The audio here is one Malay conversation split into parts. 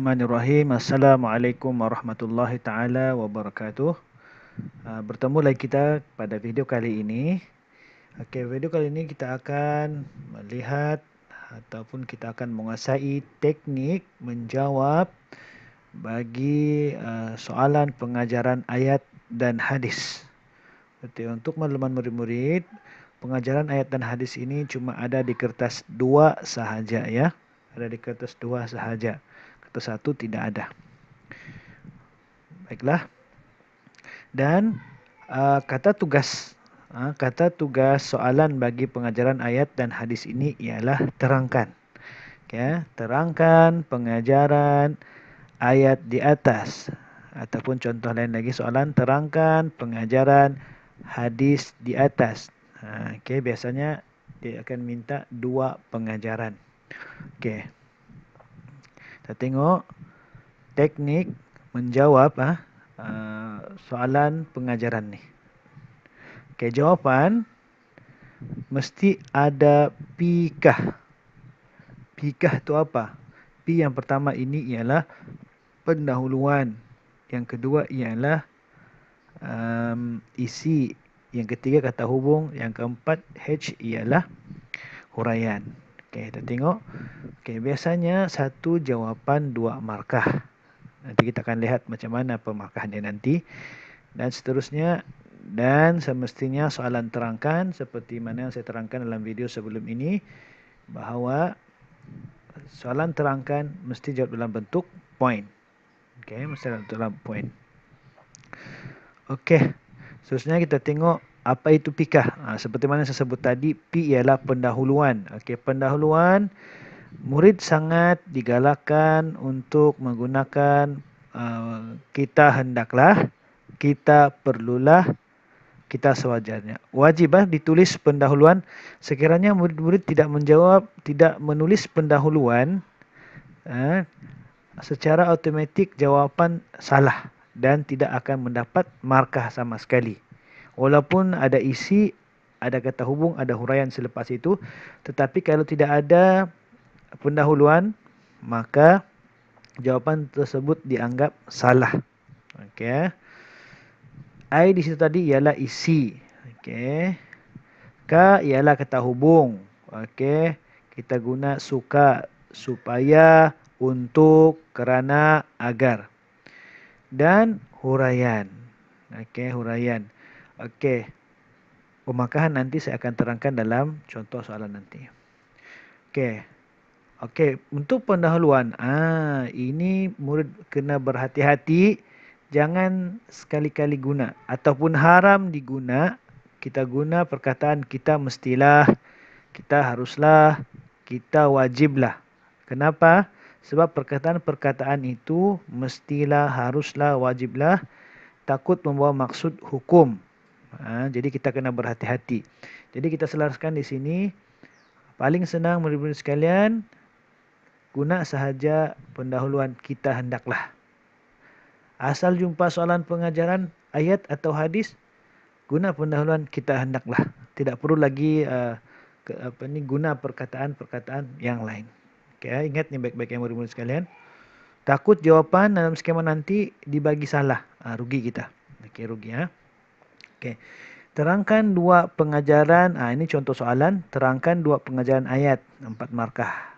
Bismillahirrahmanirrahim. Assalamualaikum warahmatullahi taala wabarakatuh. Bertemu lagi kita pada video kali ini. Okey, video kali ini kita akan melihat ataupun kita akan menguasai teknik menjawab bagi soalan pengajaran ayat dan hadis. Betul, untuk makluman murid-murid, pengajaran ayat dan hadis ini cuma ada di kertas 2 sahaja ya. Ada di kertas 2 sahaja. Kertas 1 tidak ada. Baiklah. Dan kata tugas soalan bagi pengajaran ayat dan hadis ini ialah terangkan. Okay, terangkan pengajaran ayat di atas. Ataupun contoh lain lagi soalan, terangkan pengajaran hadis di atas. Okay, biasanya dia akan minta 2 pengajaran. Okay. Kita tengok teknik menjawab soalan pengajaran ni. Okay, jawapan mesti ada pikah. Pikah tu apa? Pi yang pertama ini ialah pendahuluan. Yang kedua ialah isi. Yang ketiga kata hubung. Yang keempat H ialah huraian. Okay, kita tengok. Okay, biasanya satu jawapan 2 markah. Nanti kita akan lihat macam mana pemarkahan dia nanti. Dan seterusnya. Dan semestinya soalan terangkan seperti mana yang saya terangkan dalam video sebelum ini, bahawa soalan terangkan mesti jawab dalam bentuk point. Okey, mesti dalam point. Okey. Seterusnya kita tengok apa itu pikah. Seperti mana saya sebut tadi, P ialah pendahuluan. Okey, pendahuluan murid sangat digalakkan untuk menggunakan kita hendaklah, kita perlulah, kita sewajarnya. Wajib ditulis pendahuluan. Sekiranya murid-murid tidak menulis pendahuluan, secara automatik jawapan salah dan tidak akan mendapat markah sama sekali. Walaupun ada isi, ada kata hubung, ada huraian selepas itu, tetapi kalau tidak ada pendahuluan, maka jawapan tersebut dianggap salah. Okey. I di situ tadi ialah isi. Okey. Ka ialah kata hubung. Okey. Kita guna suka, supaya, untuk, kerana, agar. Dan huraian. Okey, huraian. Okey. Pemarkahan nanti saya akan terangkan dalam contoh soalan nanti. Okey. Okey, untuk pendahuluan, ini murid kena berhati-hati. Jangan sekali-kali guna ataupun haram diguna. Kita guna perkataan kita mestilah, kita haruslah, kita wajiblah. Kenapa? Sebab perkataan-perkataan itu mestilah, haruslah, wajiblah takut membawa maksud hukum. Jadi kita kena berhati-hati. Jadi kita selaraskan di sini, paling senang murid-murid sekalian, guna sahaja pendahuluan kita hendaklah. Asal jumpa soalan pengajaran ayat atau hadis, guna pendahuluan kita hendaklah. Tidak perlu lagi guna perkataan-perkataan yang lain. Okay, ingat ni baik-baik yang murid-murid sekalian. Takut jawapan dalam skema nanti dibagi salah, rugi kita. Okey, rugi ya. Okey. Terangkan 2 pengajaran. Ini contoh soalan. Terangkan 2 pengajaran ayat, 4 markah.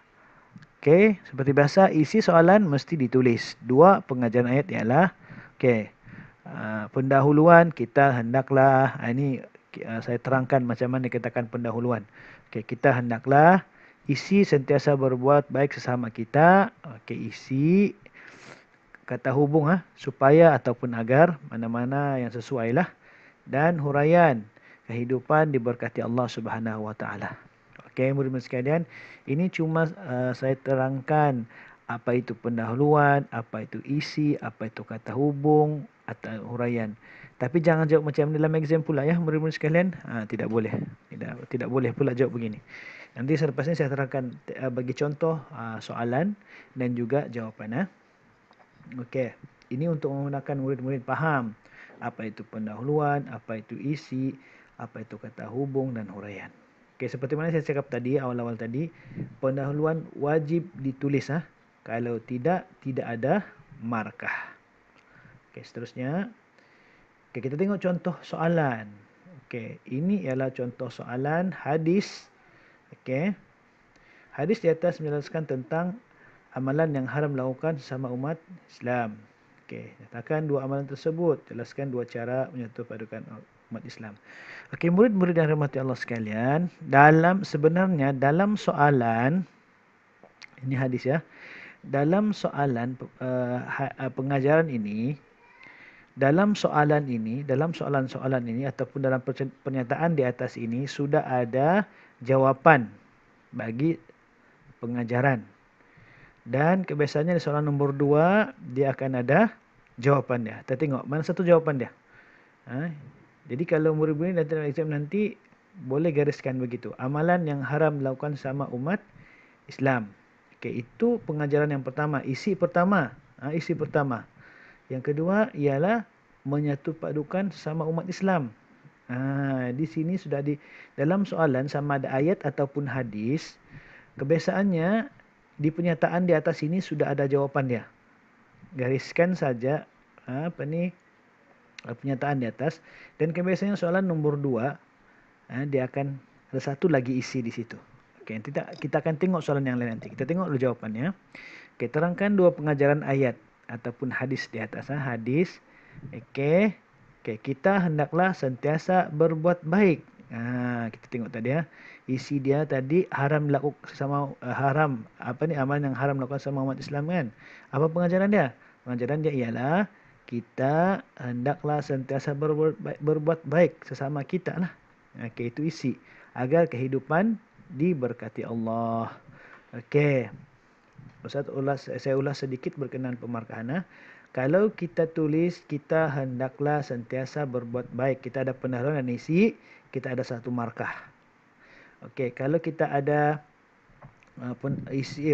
Okey, seperti biasa isi soalan mesti ditulis. 2 pengajaran ayat ialah pendahuluan kita hendaklah. Ini saya terangkan macam mana dikatakan pendahuluan. Okey, kita hendaklah. Isi sentiasa berbuat baik sesama kita. Okey, isi kata hubung supaya ataupun agar, mana-mana yang sesuai lah. Dan huraian, kehidupan diberkati Allah Subhanahu wa taala. Okey, murid-murid sekalian, ini cuma saya terangkan apa itu pendahuluan, apa itu isi, apa itu kata hubung atau huraian. Tapi jangan jawab macam dalam exam pula ya, murid-murid sekalian. Tidak boleh. Tidak boleh pula jawab begini. Nanti selepas ini saya terangkan bagi contoh soalan dan juga jawapan. Okey, ini untuk memudahkan murid-murid faham apa itu pendahuluan, apa itu isi, apa itu kata hubung dan huraian. Okey, seperti mana saya cakap tadi, awal-awal tadi, pendahuluan wajib ditulis. Kalau tidak, tidak ada markah. Okey, seterusnya. Okey, kita tengok contoh soalan. Okey, ini ialah contoh soalan hadis. Okey. Hadis di atas menjelaskan tentang amalan yang haram dilakukan sesama umat Islam. Okey, nyatakan dua amalan tersebut. Jelaskan dua cara menyatu padukan umat Islam. Okey, murid-murid yang dirahmati Allah sekalian, sebenarnya dalam soalan ini hadis ya. Dalam soalan pengajaran ini, dalam soalan-soalan ini ataupun dalam pernyataan di atas ini sudah ada jawapan bagi pengajaran. Dan kebiasaannya di soalan nombor 2 dia akan ada jawapan dia. Kita tengok mana satu jawapan dia. Jadi kalau murid-murid nanti dalam exam nanti boleh gariskan begitu. Amalan yang haram dilakukan sama umat Islam. Okey, itu pengajaran yang pertama, isi pertama. Isi pertama. Yang kedua ialah menyatu padukan sesama umat Islam. Di sini sudah dalam soalan sama ada ayat ataupun hadis. Kebiasaannya di pernyataan di atas ini sudah ada jawapan dia. Gariskan saja pernyataan di atas, dan kebiasaannya soalan nombor 2 dia akan ada satu lagi isi di situ. Okey, kita akan tengok soalan yang lain nanti. Kita tengok dulu jawapannya. Okey, terangkan dua pengajaran ayat ataupun hadis di atas. Hadis. Okey. Kita hendaklah sentiasa berbuat baik. Kita tengok tadi isi dia tadi haram dilakukan sama amalan yang haram dilakukan sama umat Islam kan. Apa pengajaran dia? Pengajaran dia ialah kita hendaklah sentiasa berbuat baik sesama kita lah. Okey, itu isi agar kehidupan diberkati Allah. Okey. Saya ulas sedikit berkenaan pemarkahan. Kalau kita tulis kita hendaklah sentiasa berbuat baik, kita ada pendahuluan dan isi, kita ada satu markah. Okey, kalau kita ada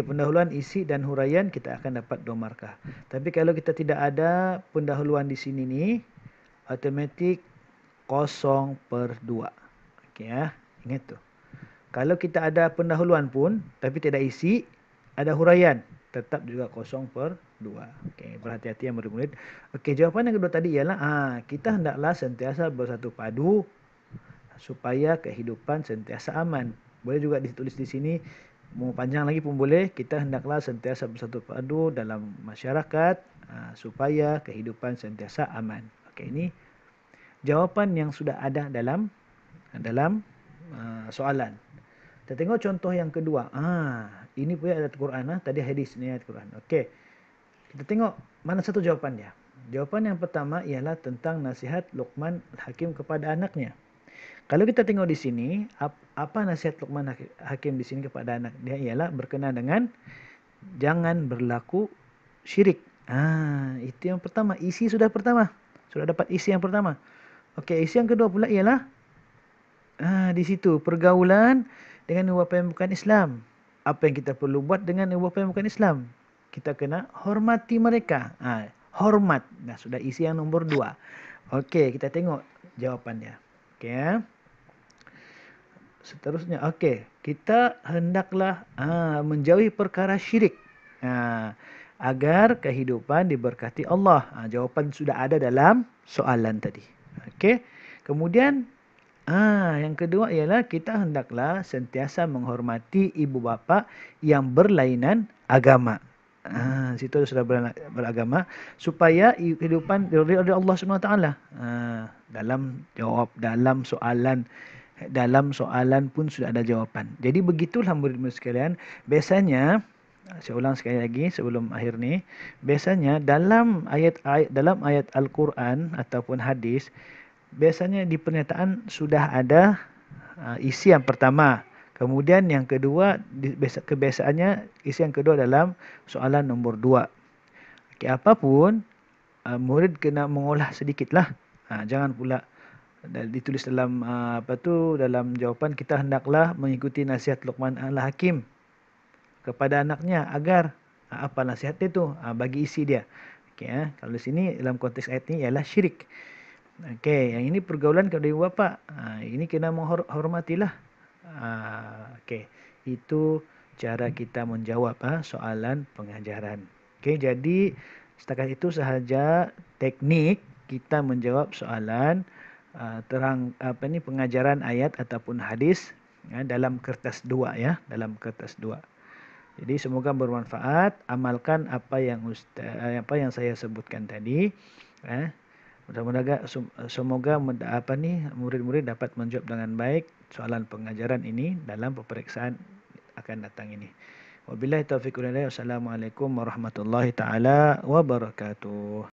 pendahuluan, isi dan huraian, kita akan dapat 2 markah. Tapi kalau kita tidak ada pendahuluan di sini ni, automatik 0/2. Okey ingat tu. Kalau kita ada pendahuluan pun tapi tidak isi, ada huraian, tetap juga 0/2. Okey, berhati-hati yang murid-murid. Okey, jawapan yang kedua tadi ialah kita hendaklah sentiasa bersatu padu supaya kehidupan sentiasa aman. Boleh juga ditulis di sini, mau panjang lagi pun boleh. Kita hendaklah sentiasa bersatu padu dalam masyarakat supaya kehidupan sentiasa aman. Okey, ini jawapan yang sudah ada dalam soalan. Kita tengok contoh yang kedua. Ini pun ayat Quran. Tadi hadis, ni ayat Quran. Okey. Kita tengok mana satu jawapan dia. Jawapan yang pertama ialah tentang nasihat Luqman Hakim kepada anaknya. Kalau kita tengok di sini, apa nasihat Luqman Hakim di sini kepada anak dia ialah berkenaan dengan jangan berlaku syirik. Itu yang pertama. Isi sudah pertama. Sudah dapat isi yang pertama. Okey, isi yang kedua pula ialah di situ pergaulan dengan ibu bapa yang bukan Islam. Apa yang kita perlu buat dengan ibu bapa yang bukan Islam? Kita kena hormati mereka. Hormat. Sudah isi yang nombor 2. Okey, kita tengok jawapannya. Okey. Seterusnya, okey, kita hendaklah menjauhi perkara syirik agar kehidupan diberkati Allah. Jawapan sudah ada dalam soalan tadi. Okey. Kemudian yang kedua ialah kita hendaklah sentiasa menghormati ibu bapa yang berlainan agama. Situ sudah beragama supaya kehidupan diridai Allah Subhanahu Wa Taala. Dalam soalan pun sudah ada jawapan. Jadi begitulah murid-murid sekalian. Biasanya saya ulang sekali lagi sebelum akhir ni, biasanya dalam ayat Al-Quran ataupun hadis, biasanya di pernyataan sudah ada isi yang pertama. Kemudian yang kedua, kebiasaannya isi yang kedua dalam soalan nombor 2. Okey, apapun, murid kena mengolah sedikitlah. Jangan pula ditulis dalam dalam jawapan kita hendaklah mengikuti nasihat Luqman Al-Hakim kepada anaknya agar apa nasihat itu? Bagi isi dia. Okey, kalau di sini dalam konteks ayat ini ialah syirik. Okey, yang ini pergaulan kepada ibu bapa. Ini kena menghormatilah. Okey, itu cara kita menjawab soalan pengajaran. Okey, jadi setakat itu sahaja teknik kita menjawab soalan pengajaran ayat ataupun hadis dalam kertas 2 ya, dalam kertas 2. Jadi semoga bermanfaat, amalkan apa yang saya sebutkan tadi. Mudah-mudahan semoga murid-murid dapat menjawab dengan baik soalan pengajaran ini dalam peperiksaan akan datang ini. Wabillahi taufiq wal hidayah. Wassalamualaikum warahmatullahi taala wabarakatuh.